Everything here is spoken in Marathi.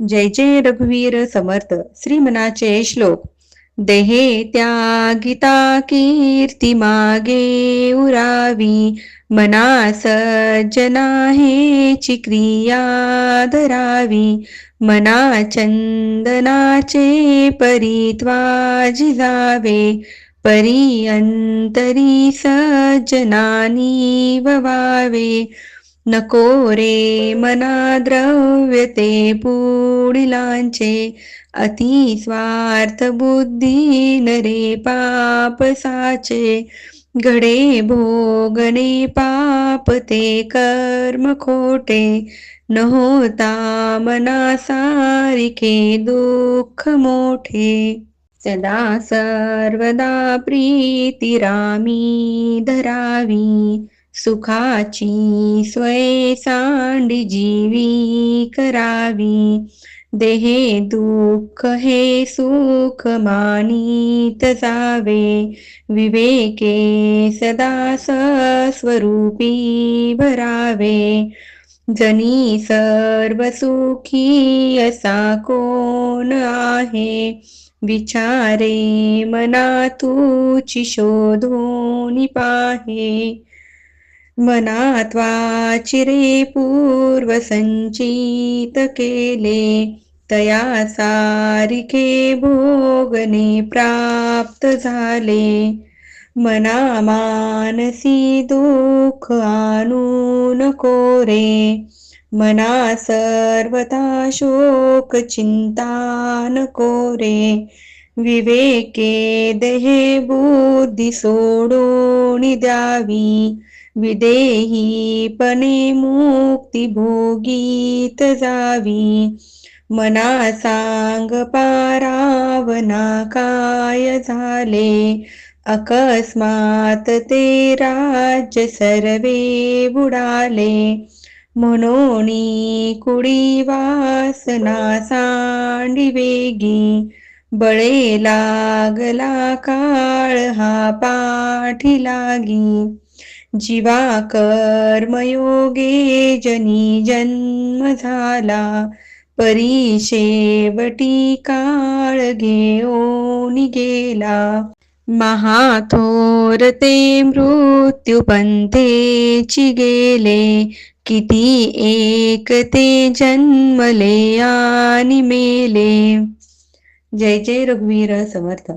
जय जय रघुवीर समर्थ. श्रीमनाचे श्लोक. देहे त्यागिता कीर्ती मागे उरावी, मना सज्जना हेची क्रिया धरावी. मना चंदनाचे परित्वा जिजावे, परी अंतरी सज्जनानी ववावे. नको रे मना द्रव्य ते पुढिलांचे, अति स्वार्थ बुद्धी नरे पाप साचे. घडे भोगणे पाप ते कर्म खोटे, न होता मना सारिखे दुःख मोठे. सदा सर्वदा प्रीती रामी धरावी, सुखाची स्वय सांडी जीवी करावी. देहे दुःख हे सुख मानित जावे, विवेके सदा स्वरूपी भरावे. जनी सर्व सुखी असा कोण आहे, विचारे मना तुची शोधून पाहे. मनात वाचिरे पूर्व संचित केले, तया सारिखे भोगणे प्राप्त झाले. मना मानसी दुःख आणू नको रे, मना सर्वथा शोक चिंता नको रे. विवेके देहे बुद्धी सोडून द्यावी, विदेहीपणे मुक्ती भोगीत जावी. मना सांग पारावना काय झाले, अकस्मात ते राज्य सर्वे बुडाले. म्हणून कुडी वासना सांडी वेगी, बळे लागला काळ हा पाठी लागी. जीवा कर्मयोगे जनी जन्म झाला, परी शेवटी काळ घेऊन गेला. महाथोर ते मृत्यू पंथेची गेले, किती एक ते जन्मले आणि मेले. जय जय रघुवीर समर्थ.